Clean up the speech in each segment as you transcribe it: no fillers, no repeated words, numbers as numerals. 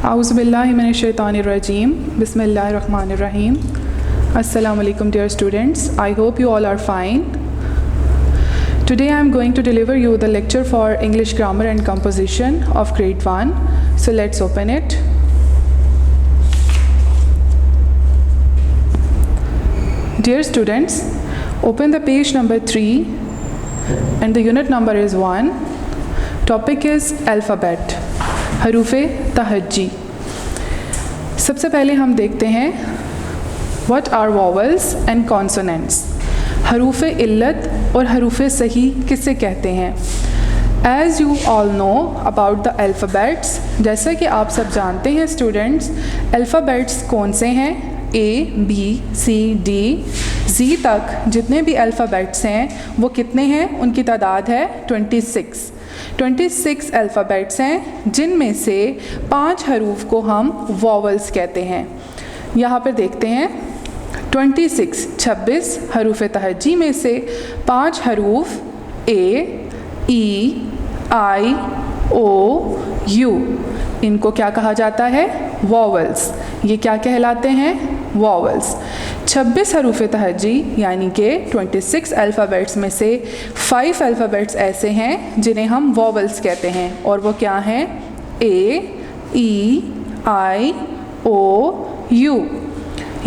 Auzubillahi minash-shaytanir-rajim. Bismillahir-rahmanir-rahim. Assalamu alaikum dear students. I hope you all are fine. Today I am going to deliver you the lecture for English Grammar and Composition of Grade 1. So let's open it. Dear students, open the page number 3 and the unit number is 1. Topic is alphabet. हरूफ़े तहज्जी। सबसे पहले हम देखते हैं what are vowels and consonants. हरूफ़े इल्लत और हरूफ़े सही किसे कहते हैं? As you all know about the alphabets, जैसा कि आप सब जानते हैं स्टूडेंट्स, अल्फ़ाबेट्स कौन से हैं? ए, बी, सी, डी, जी तक जितने भी अल्फ़ाबेट्स हैं वो कितने हैं? उनकी तादाद है 26 अल्फ़ाबेट्स हैं, जिनमें से 5 हरूफ को हम वॉवल्स कहते हैं। यहाँ पर देखते हैं 26 हरूफ तहज्जी में से 5 हरूफ ए, ई, आई, ओ, यू, इनको क्या कहा जाता है? वॉवल्स। ये क्या कहलाते हैं? वॉवल्स। 26 हरूफ तहज्जी यानी कि 26 अल्फ़ाबेट्स में से 5 अल्फ़ाबेट्स ऐसे हैं जिन्हें हम वॉवल्स कहते हैं, और वो क्या हैं? ए, ई, आई, ओ, यू,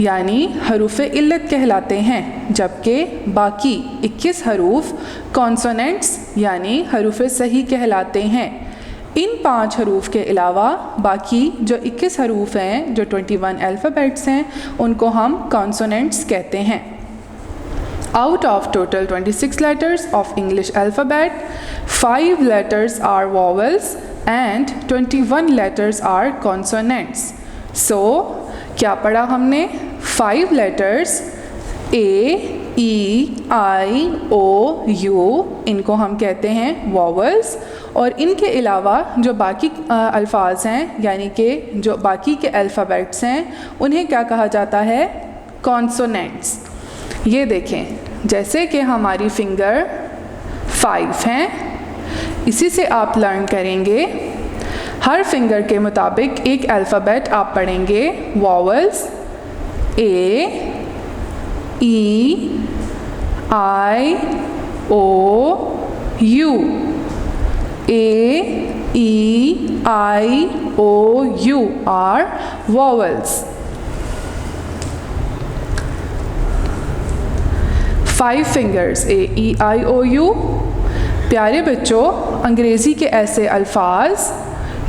यानी हरूफ इल्लत कहलाते हैं, जबकि बाकी 21 हरूफ कॉन्सोनेंट्स यानी हरूफ सही कहलाते हैं। इन 5 हरूफ के अलावा बाकी जो 21 हरूफ हैं, जो 21 अल्फ़ाबेट्स हैं, उनको हम कॉन्सोनेंट्स कहते हैं। Out of total 26 letters of English alphabet, 5 letters are vowels and 21 letters are consonants. So क्या पढ़ा हमने? 5 letters A, E, I, O, you, इनको हम कहते हैं वॉवल्स, और इनके अलावा जो बाकी अल्फाज हैं यानी कि जो बाकी के अल्फ़ाबेट्स हैं उन्हें क्या कहा जाता है? कॉन्सोनेंट्स। ये देखें, जैसे कि हमारी फिंगर 5 हैं, इसी से आप लर्न करेंगे। हर फिंगर के मुताबिक एक अल्फ़ाबेट आप पढ़ेंगे vowels A, E, I, O, U, A, E, I, O, U are vowels. 5 fingers A, E, I, O, U. प्यारे बच्चों, अंग्रेज़ी के ऐसे अल्फाज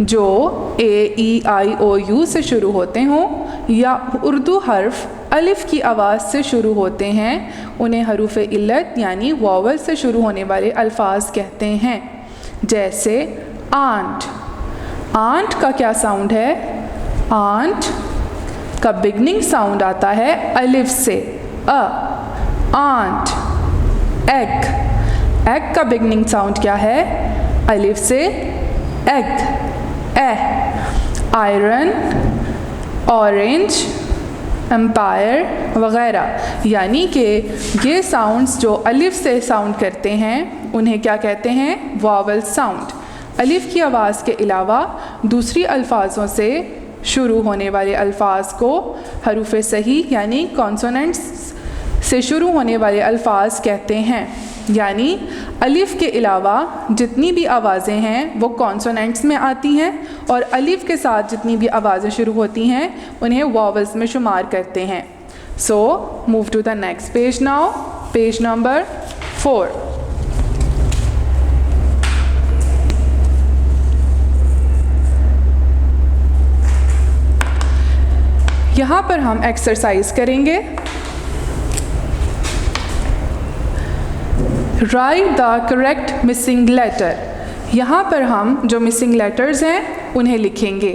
जो ए, ई, आई, ओ, यू से शुरू होते हों या उर्दू हर्फ अलिफ की आवाज़ से शुरू होते हैं, उन्हें हरूफ इल्लत यानी वॉवल से शुरू होने वाले अल्फाज कहते हैं। जैसे आंट। आंट का क्या साउंड है? आंट का बिगनिंग साउंड आता है अलिफ से, अ। आंट। एग। एग का बिगनिंग साउंड क्या है? अलिफ से, एग, ए। आयरन, ऑरेंज, एम्पायर वग़ैरह, यानी कि ये साउंड्स जो अलिफ से साउंड करते हैं उन्हें क्या कहते हैं? Vowel sound. अलिफ की आवाज़ के अलावा दूसरी अल्फाजों से शुरू होने वाले अल्फाज को हरूफ सही यानी कॉन्सोनेंट्स से शुरू होने वाले अल्फाज कहते हैं। यानी अलिफ के अलावा जितनी भी आवाज़ें हैं वो कॉन्सोनेंट्स में आती हैं, और अलिफ के साथ जितनी भी आवाज़ें शुरू होती हैं उन्हें वॉवल्स में शुमार करते हैं। So move to the next page now, page number 4। यहाँ पर हम एक्सरसाइज करेंगे। Write the correct missing letter. यहाँ पर हम जो मिसिंग लेटर्स हैं उन्हें लिखेंगे।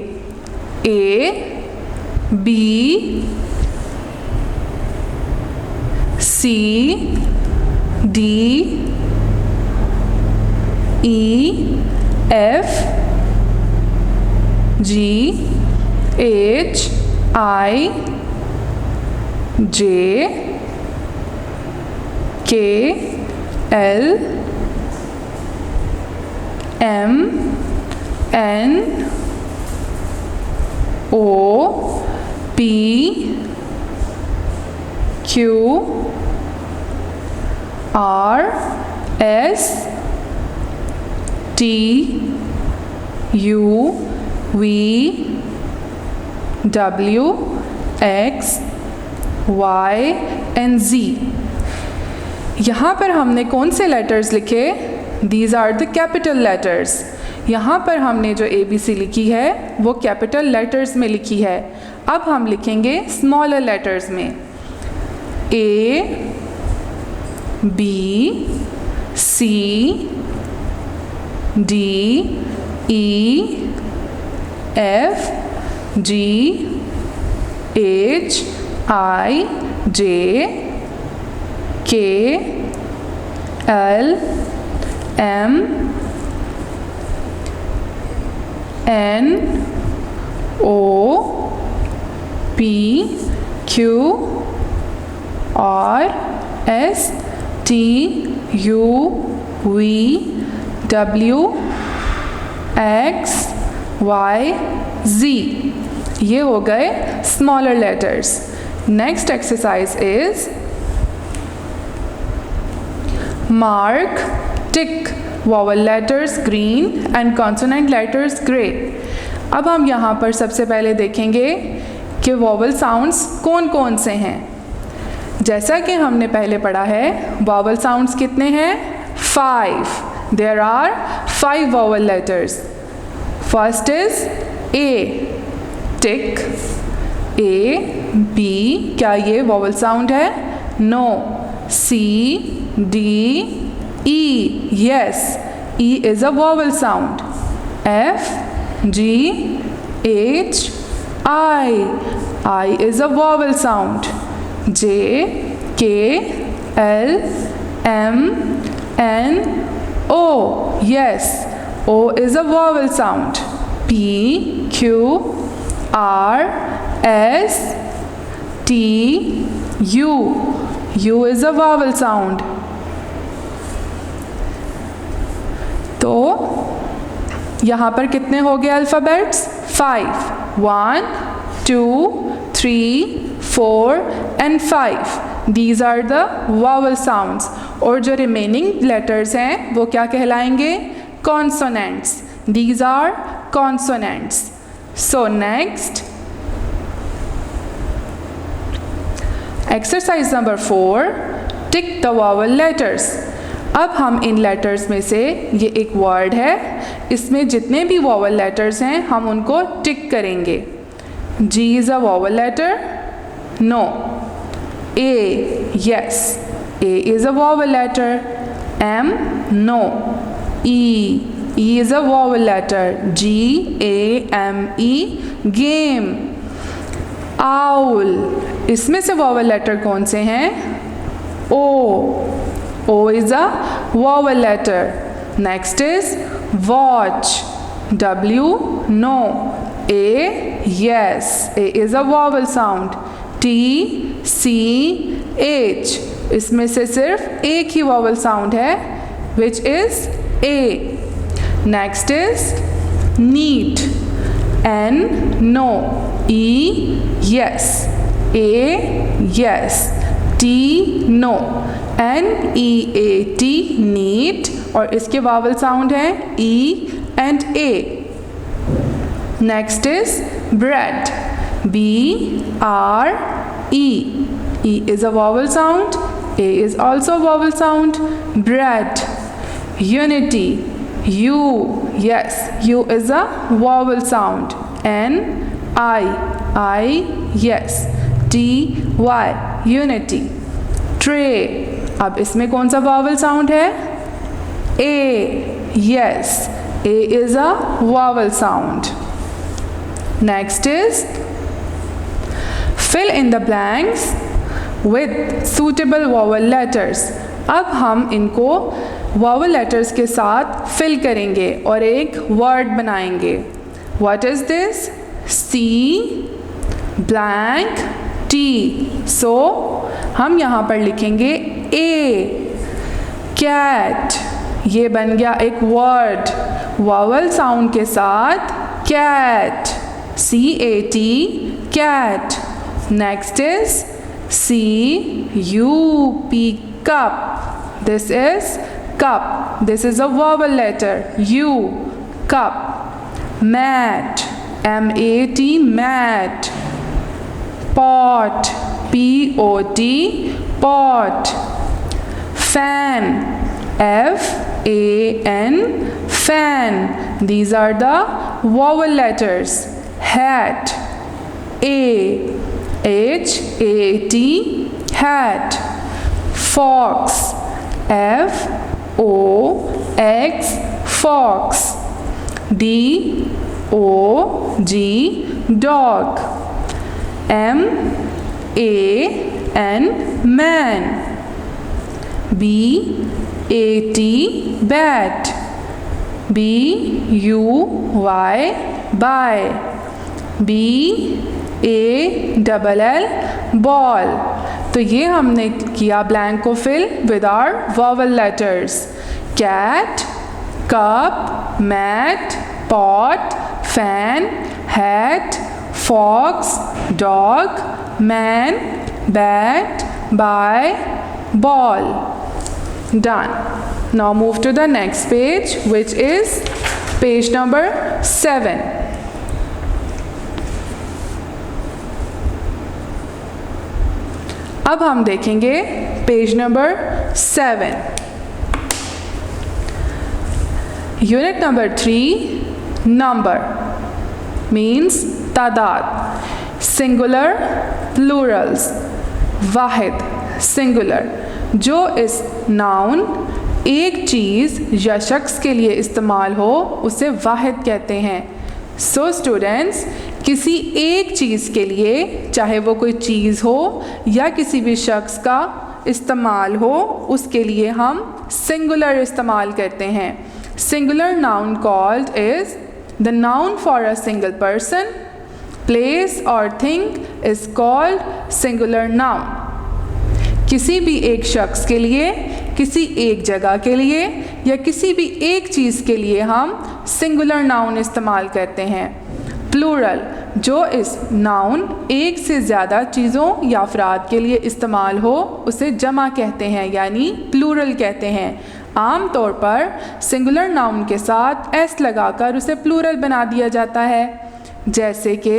A, B, C, D, E, F, G, H, I, J, K, L, M, N, O P Q R S T U V W X Y and Z। यहाँ पर हमने कौन से लेटर्स लिखे? These are the capital letters। यहाँ पर हमने जो ABC लिखी है वो कैपिटल लेटर्स में लिखी है। अब हम लिखेंगे स्मॉलर लेटर्स में। A B C D E F G H I J K L M N O P Q R S T U V W X Y Z। ये हो गए smaller letters. Next exercise is mark tick vowel letters green and consonant letters grey. अब हम यहाँ पर सबसे पहले देखेंगे कि वॉवल साउंड्स कौन कौन से हैं। जैसा कि हमने पहले पढ़ा है वॉवल साउंड्स कितने हैं? 5। There are 5 vowel letters. First is A, tick. A B, क्या ये वॉवल साउंड है? No. C D E, yes, E is a vowel sound. F G H I, I is a vowel sound. J K L M N O, yes, O is a vowel sound. P Q R S T U, U is a vowel sound. तो यहाँ पर कितने हो गए alphabets? 5। 1 2 3 4 and 5। These are the vowel sounds। और जो remaining letters हैं वो क्या कहलाएंगे? Consonants। These are consonants। So next, exercise number 4, tick the vowel letters। अब हम इन लेटर्स में से, ये एक वर्ड है, इसमें जितने भी वॉवल लेटर्स हैं हम उनको टिक करेंगे। G is a vowel letter? No. A, yes, A is a vowel letter. M, no. E is a vowel letter. G A M E, game. Owl, इसमें से vowel letter कौन से हैं? O, O is a vowel letter. Next is watch. W, no. A, yes, A is a vowel sound. T C H, इसमें से सिर्फ एक ही vowel sound है, which is A. Next is neat. N, no. E, yes. A, yes. T, no. N E A T, neat, और इसके vowel sound है E and A. Next is bread. B R E, E is a vowel sound, A is also a vowel sound. Bread. Unity. U, yes, U is a vowel sound. N I, yes. T Y, unity. Tray. अब इसमें कौन सा vowel sound है? A, yes, A is a vowel sound. Next is fill in the blanks with suitable vowel letters। अब हम इनको vowel letters के साथ fill करेंगे और एक word बनाएंगे। What is this? C blank T। So हम यहाँ पर लिखेंगे A, cat। ये बन गया एक word vowel sound के साथ cat। C-A-T, cat. Next is C-U-P, cup. This is cup. This is a vowel letter, U, cup. Mat, M-A-T, mat. Pot, P-O-T, pot. Fan, F-A-N, fan. These are the vowel letters. Hat, A-H-A-T, hat. Fox, F-O-X, fox. D-O-G, dog. M-A-N, man. B-A-T, bat. B-U-Y, by. B-A-L-L, ball. तो ये हमने किया blank को fill with our vowel letters. Cat, cup, mat, pot, fan, hat, fox, dog, man, bat, buy, ball. Done. Now move to the next page, which is page number 7. अब हम देखेंगे page number 7. Unit number 3, number means तादाद. Singular, plurals. वाहिद, singular. जो इस noun एक चीज़ या शख्स के लिए इस्तेमाल हो उसे वाहिद कहते हैं. सो स्टूडेंट्स, किसी एक चीज़ के लिए, चाहे वो कोई चीज़ हो या किसी भी शख्स का इस्तेमाल हो, उसके लिए हम सिंगुलर इस्तेमाल करते हैं. Singular noun called is the noun for a single person, place और thing is called singular noun. किसी भी एक शख्स के लिए, किसी एक जगह के लिए या किसी भी एक चीज़ के लिए हम सिंगुलर नाउन इस्तेमाल करते हैं. प्लूरल, जो इस नाउन एक से ज़्यादा चीज़ों या अफराद के लिए इस्तेमाल हो उसे जमा कहते हैं, यानी प्लूरल कहते हैं. आम तौर पर सिंगुलर नाउन के साथ एस लगाकर उसे प्लूरल बना दिया जाता है. जैसे कि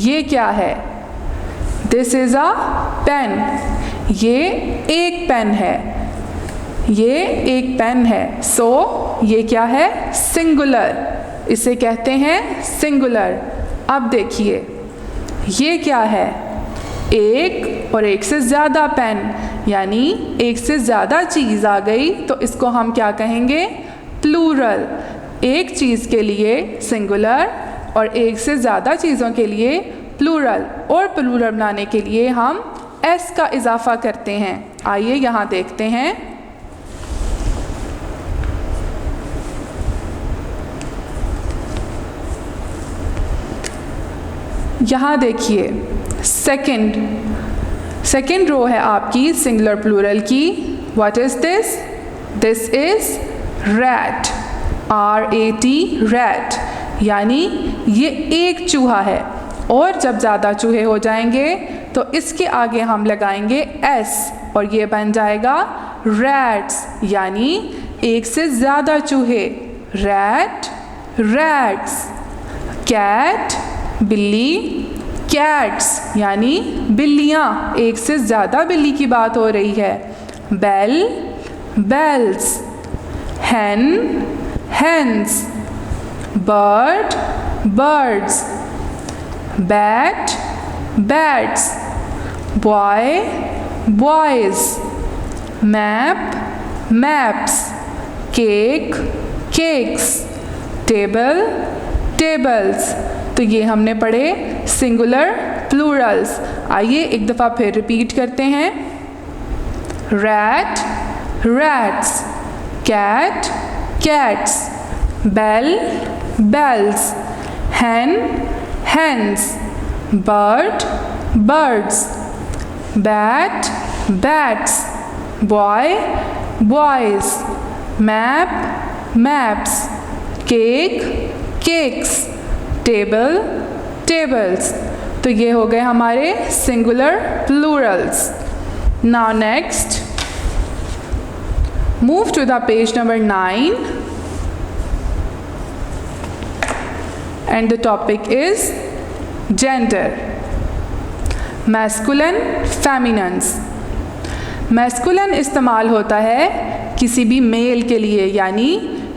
ये क्या है? This is a pen. ये एक पेन है. ये एक पेन है. सो ये क्या है? सिंगुलर. इसे कहते हैं सिंगुलर. अब देखिए, ये क्या है? एक और एक से ज़्यादा पेन, यानी एक से ज़्यादा चीज़ आ गई तो इसको हम क्या कहेंगे? प्लूरल. एक चीज़ के लिए सिंगुलर और एक से ज़्यादा चीज़ों के लिए प्लूरल. और प्लूरल बनाने के लिए हम एस का इजाफा करते हैं. आइए यहाँ देखते हैं. यहाँ देखिए, सेकेंड रो है आपकी सिंगुलर प्लूरल की. What is this? This is rat. R-A-T, rat. यानी ये एक चूहा है. और जब ज़्यादा चूहे हो जाएंगे तो इसके आगे हम लगाएंगे एस और ये बन जाएगा रैट्स, यानी एक से ज़्यादा चूहे. Rat, rats. कैट, बिल्ली, कैट्स, यानी बिल्लियाँ. एक से ज़्यादा बिल्ली की बात हो रही है. Bell, bells. Hen, hens. Bird, birds. Bat, bats. Boy, boys. Map, maps. Cake, cakes. Table, tables. तो ये हमने पढ़े सिंगुलर प्लूरल्स. आइए एक दफ़ा फिर रिपीट करते हैं. Rat, rats. Cat, cats. Bell, bells. Hen, hens. Bird, birds. Bat, bats. Boy, boys. Map, maps. Cake, cakes. Table, tables. तो ये हो गए हमारे singular plurals. Now next move to the page number 9 and the topic is gender, masculine, feminines। Masculine इस्तेमाल होता है किसी भी मेल के लिए, यानी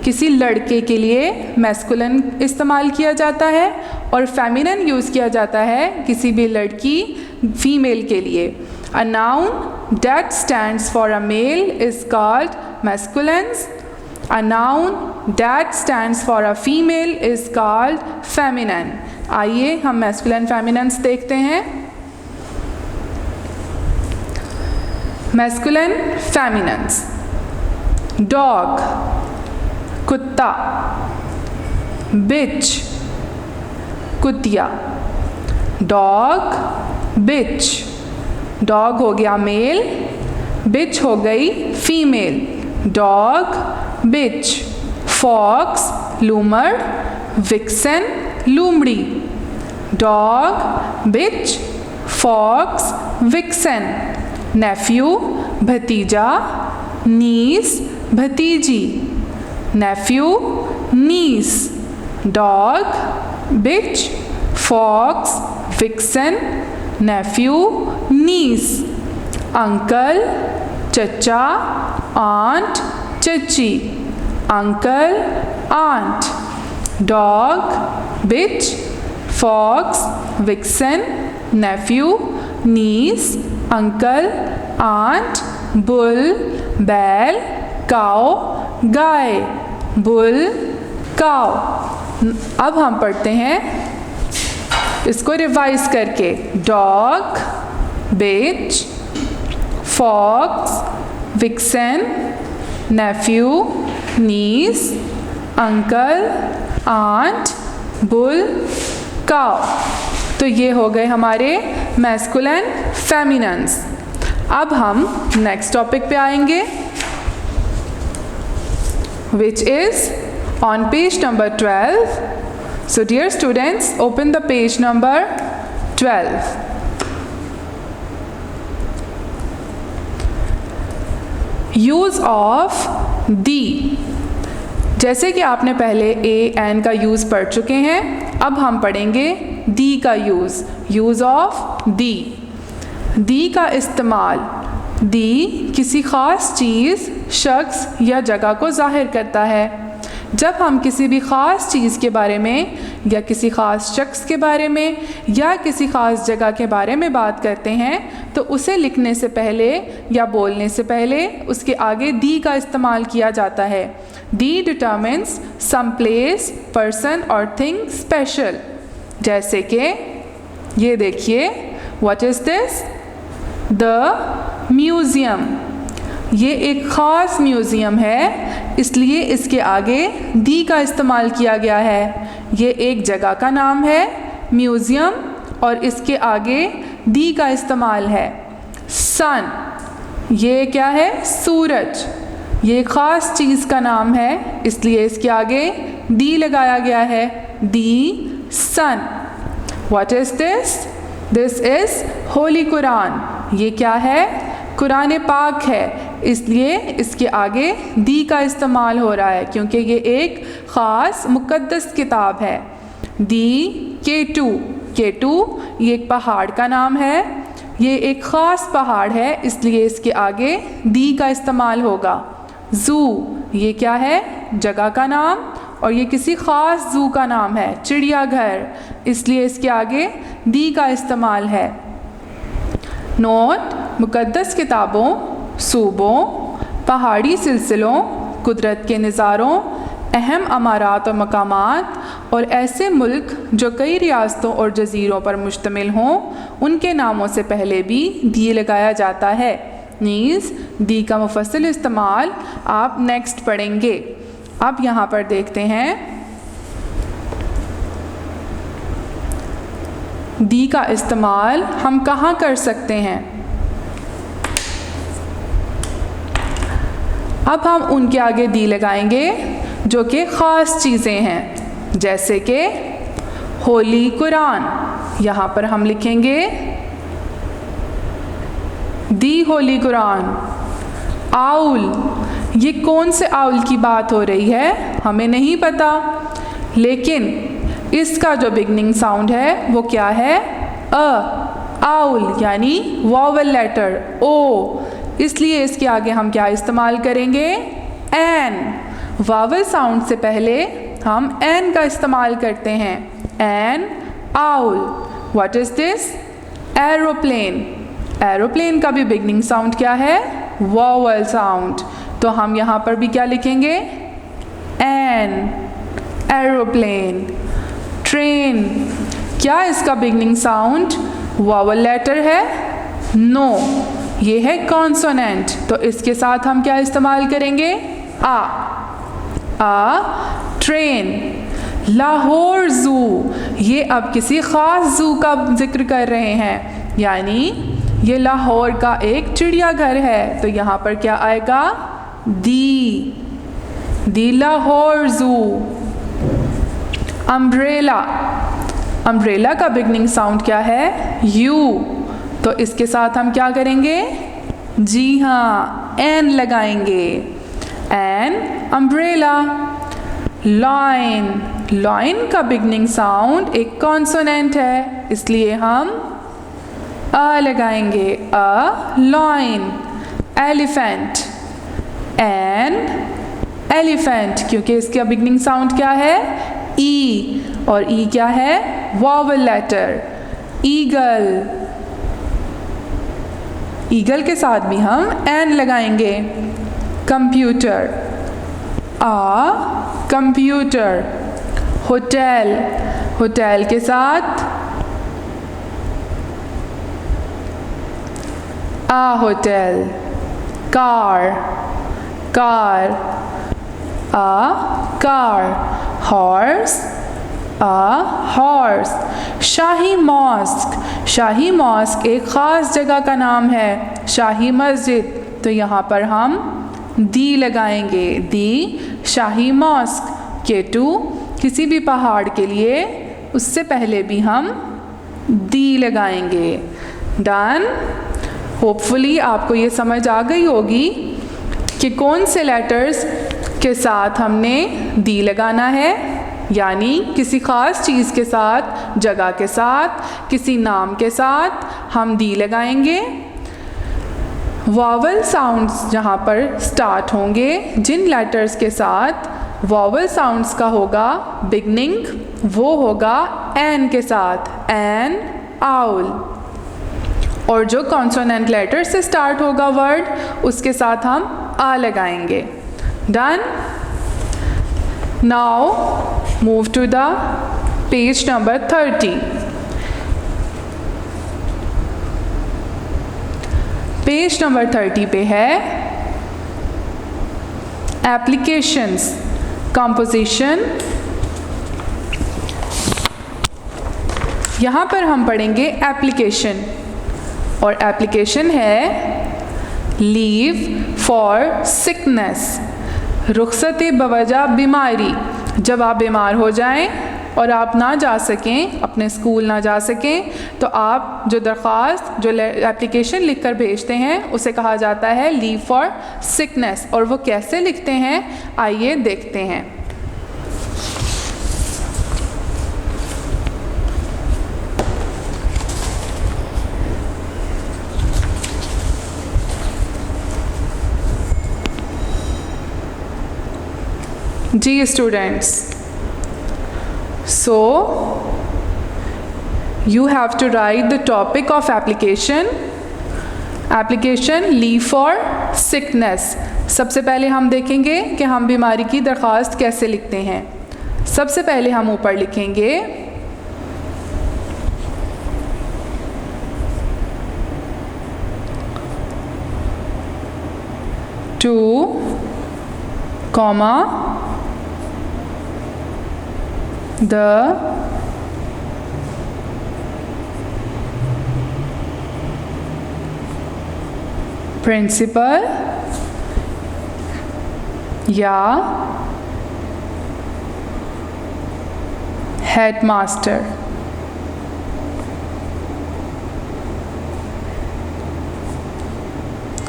किसी लड़के के लिए मैस्कुलिन इस्तेमाल किया जाता है, और फेमिनिन यूज़ किया जाता है किसी भी लड़की फीमेल के लिए। A noun that stands for a mail is called masculines. A noun that stands for a female is called feminine। आइए हम मैस्कुलिन फेमिनिन्स देखते हैं। मैस्कुलिन फेमिनिन्स: डॉग, कुत्ता, बिच, कुतिया। डॉग, बिच। डॉग हो गया मेल, बिच हो गई फीमेल। Dog, bitch. फॉक्स, लूमड़, विक्सन, लूमड़ी। Dog, bitch, fox, vixen. Nephew, भतीजा, नीस, भतीजी। Nephew, niece. Dog, bitch, fox, vixen, nephew, niece. Uncle, चचा, आंट, चची। Uncle, aunt. Dog, bitch, fox, vixen, nephew, niece, uncle, aunt, bull, बैल, cow, गाय। Bull, काओ। अब हम पढ़ते हैं इसको रिवाइज करके। Dog, bitch, fox, vixen, nephew, niece, uncle, aunt, bull, cow. तो ये हो गए हमारे मैस्कुलिन फेमिनिन्स। अब हम नेक्स्ट टॉपिक पे आएंगे, which is on page number 12. So dear students, open the page number 12. Use of दी। जैसे कि आपने पहले ए एन का यूज़ पढ़ चुके हैं, अब हम पढ़ेंगे दी का use. Use of the. The का इस्तेमाल, दी किसी ख़ास चीज़, शख्स या जगह को ज़ाहिर करता है। जब हम किसी भी ख़ास चीज़ के बारे में या किसी ख़ास शख्स के बारे में या किसी ख़ास जगह के बारे में बात करते हैं तो उसे लिखने से पहले या बोलने से पहले उसके आगे दी का इस्तेमाल किया जाता है। दी डिटर्मिन्स सम प्लेस, पर्सन और थिंग स्पेशल। जैसे कि ये देखिए, what is this? The museum. ये एक ख़ास म्यूज़ियम है, इसलिए इसके आगे दी का इस्तेमाल किया गया है। ये एक जगह का नाम है म्यूज़ियम और इसके आगे दी का इस्तेमाल है। सन, ये क्या है? सूरज। ये ख़ास चीज़ का नाम है, इसलिए इसके आगे दी लगाया गया है। The sun. What is this? This is holy Quran. ये क्या है? कुरान पाक है, इसलिए इसके आगे दी का इस्तेमाल हो रहा है क्योंकि ये एक ख़ास मुक़द्दस किताब है। दी केटू। केटू ये एक पहाड़ का नाम है, ये एक ख़ास पहाड़ है, इसलिए इसके आगे दी का इस्तेमाल होगा। ज़ू, ये क्या है? जगह का नाम, और ये किसी ख़ास ज़ू का नाम है, चिड़ियाघर, इसलिए इसके आगे दी का इस्तेमाल है। नोट, मुक़द्दस किताबों, सूबों, पहाड़ी सिलसिलों, कुदरत के नज़ारों, अहम अमारात और मकामात और ऐसे मुल्क जो कई रियासतों और जज़ीरों पर मुश्तमिल हों, उनके नामों से पहले भी दी लगाया जाता है। नीज़ दी का मुफस्सिल इस्तेमाल आप नेक्स्ट पढ़ेंगे। अब यहाँ पर देखते हैं दी का इस्तेमाल हम कहाँ कर सकते हैं। अब हम उनके आगे दी लगाएंगे जो कि ख़ास चीज़ें हैं, जैसे कि होली कुरान, यहाँ पर हम लिखेंगे दी होली कुरान। आउल, ये कौन से आउल की बात हो रही है हमें नहीं पता, लेकिन इसका जो बिगनिंग साउंड है वो क्या है, आउल यानी वॉवल लेटर ओ, इसलिए इसके आगे हम क्या इस्तेमाल करेंगे, एन। वॉवल साउंड से पहले हम एन का इस्तेमाल करते हैं, N owl. What is this, aeroplane. Aeroplane का भी बिगनिंग साउंड क्या है, वॉवल साउंड, तो हम यहाँ पर भी क्या लिखेंगे, एन, एरोप्लेन। ट्रेन, क्या इसका बिगनिंग साउंड वॉवल लेटर है, नो, ये है कॉन्सोनेंट, तो इसके साथ हम क्या इस्तेमाल करेंगे, आ ट्रेन। लाहौर ज़ू, ये अब किसी ख़ास ज़ू का जिक्र कर रहे हैं, यानी ये लाहौर का एक चिड़ियाघर है, तो यहाँ पर क्या आएगा, दी लाहौर ज़ू। अम्ब्रेला, अम्ब्रेला का बिगनिंग साउंड क्या है, यू, तो इसके साथ हम क्या करेंगे, जी हाँ, एन लगाएंगे, एन अम्ब्रेला। लॉइन, लॉइन का बिगनिंग साउंड एक कॉन्सोनेंट है, इसलिए हम अ लगाएंगे, अ लॉइन। एलिफेंट, एन एलिफेंट, क्योंकि इसका बिगनिंग साउंड क्या है, ई, और ई क्या है, वॉवल लेटर। ईगल, ईगल के साथ भी हम एन लगाएंगे। Computer, computer. होटल, होटल के साथ hotel. Car, car, car. Horse, horse. शाही मॉस्क, शाही मॉस्क एक ख़ास जगह का नाम है, शाही मस्जिद, तो यहाँ पर हम दी लगाएंगे, दी शाही मॉस्क। केटू, किसी भी पहाड़ के लिए उससे पहले भी हम दी लगाएंगे। डन। होपफुली आपको ये समझ आ गई होगी कि कौन से लेटर्स के साथ हमने दी लगाना है, यानी किसी ख़ास चीज़ के साथ, जगह के साथ, किसी नाम के साथ हम दी लगाएंगे। वॉवल साउंड्स जहाँ पर स्टार्ट होंगे, जिन लेटर्स के साथ वॉवल साउंड्स का होगा बिगनिंग, वो होगा एन के साथ, एन आउल। और जो कॉन्सोनेंट लेटर से स्टार्ट होगा वर्ड, उसके साथ हम आ लगाएंगे। Done. Now move to the page number 30। Page number 30 पे है एप्लीकेशंस, कंपोजिशन। यहाँ पर हम पढ़ेंगे एप्लीकेशन, और एप्लीकेशन है लीव फॉर सिकनेस, रुखसत बवजह बीमारी। जब आप बीमार हो जाएं और आप ना जा सकें, अपने स्कूल ना जा सकें, तो आप जो दरख्वास्त, जो एप्लीकेशन लिख कर भेजते हैं, उसे कहा जाता है लीव फॉर सिकनेस। और वो कैसे लिखते हैं, आइए देखते हैं। जी students, so you have to write the topic of application leave for sickness। सबसे पहले हम देखेंगे कि हम बीमारी की दरख्वास्त कैसे लिखते हैं। सबसे पहले हम ऊपर लिखेंगे टू कॉमा the principal या headmaster,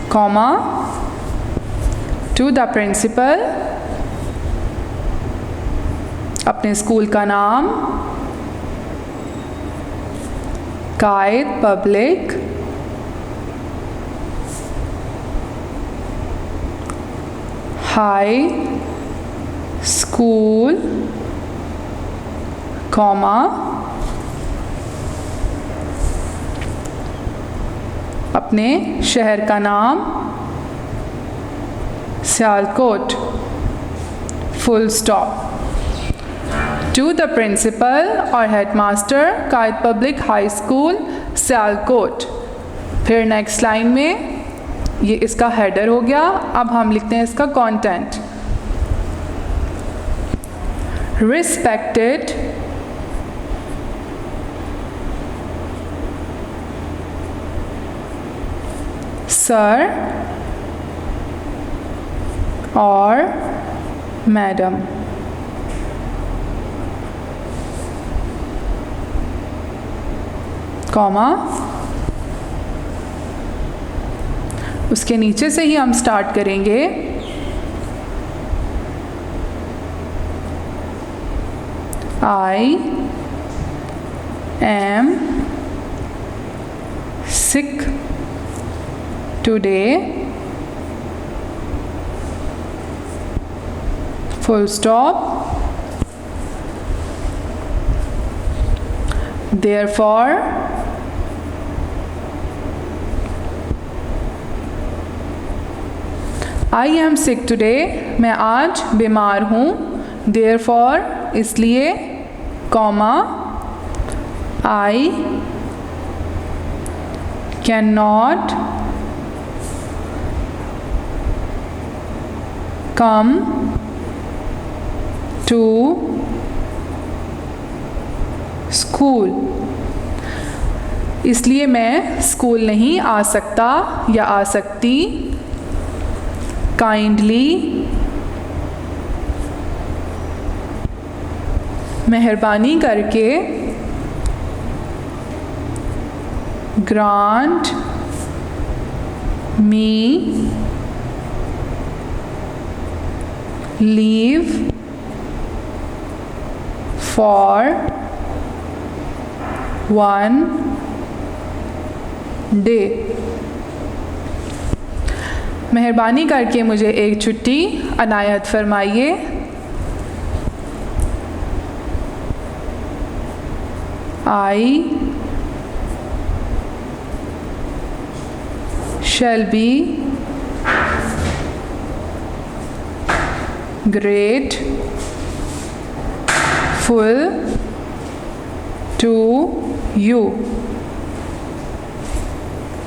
comma, to the principal, अपने स्कूल का नाम, Quaid public, high school, comma, अपने शहर का नाम Sialkot, full stop. To the principal और headmaster, Quaid public high school, Sialkot. फिर नेक्स्ट लाइन में ये इसका हेडर हो गया। अब हम लिखते हैं इसका कंटेंट। रिस्पेक्टेड सर और मैडम, कॉमा, उसके नीचे से ही हम स्टार्ट करेंगे। I am sick today, full stop, therefore I am sick today, मैं आज बीमार हूँ, therefore इसलिए, comma, I cannot come to school, इसलिए मैं स्कूल नहीं आ सकता या आ सकती। काइंडली, मेहरबानी करके, grant me leave for 1 day, मेहरबानी करके मुझे एक छुट्टी अनायत फरमाइए। आई shall be grateful to you,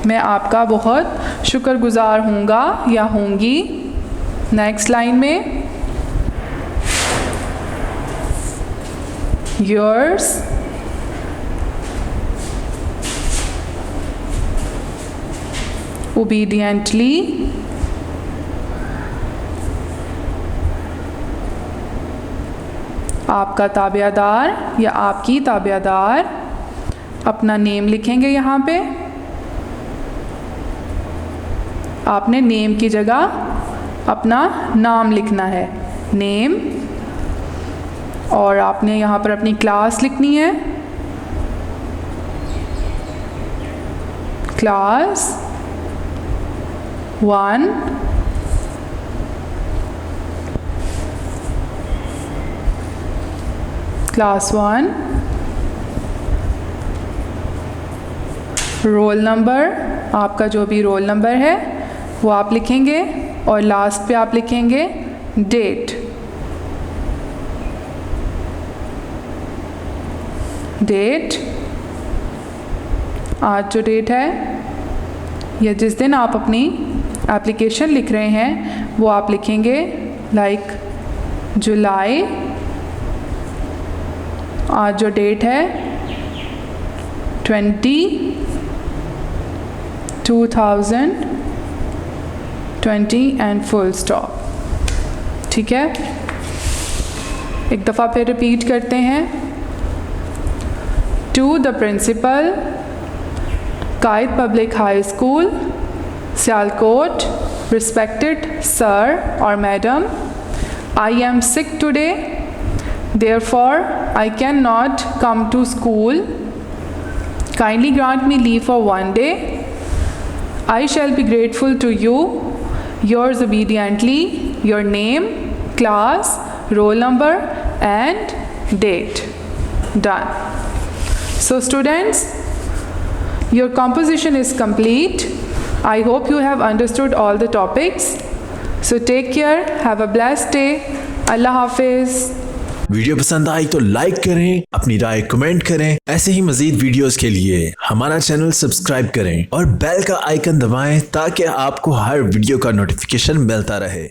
मैं आपका बहुत शुक्रगुजार हूँगा या होंगी। नेक्स्ट लाइन में yours obediently, आपका ताबेदार या आपकी ताबेदार, अपना नेम लिखेंगे यहाँ पे। आपने नेम की जगह अपना नाम लिखना है, नेम, और आपने यहाँ पर अपनी क्लास लिखनी है, क्लास 1, क्लास 1, रोल नंबर, आपका जो भी रोल नंबर है वो आप लिखेंगे, और लास्ट पे आप लिखेंगे डेट, डेट, आज जो डेट है या जिस दिन आप अपनी एप्लीकेशन लिख रहे हैं वो आप लिखेंगे, लाइक जुलाई, आज जो डेट है 2020 एंड फुल स्टॉप। ठीक है, एक दफ़ा फिर रिपीट करते हैं। to the principal, Kayed Public High School, Sialkot, respected sir or madam, I am sick today, therefore I cannot come to school. Kindly grant me leave for one day. I shall be grateful to you. Yours obediently, your name, class, roll number and date. Done. So students, your composition is complete. I hope you have understood all the topics. So take care, have a blessed day. Allah Hafiz. Video पसंद आई तो like करें, अपनी राय comment करें। ऐसे ही मजीद videos के लिए हमारा channel subscribe करें और बेल का आइकन दबाएं ताकि आपको हर वीडियो का नोटिफिकेशन मिलता रहे।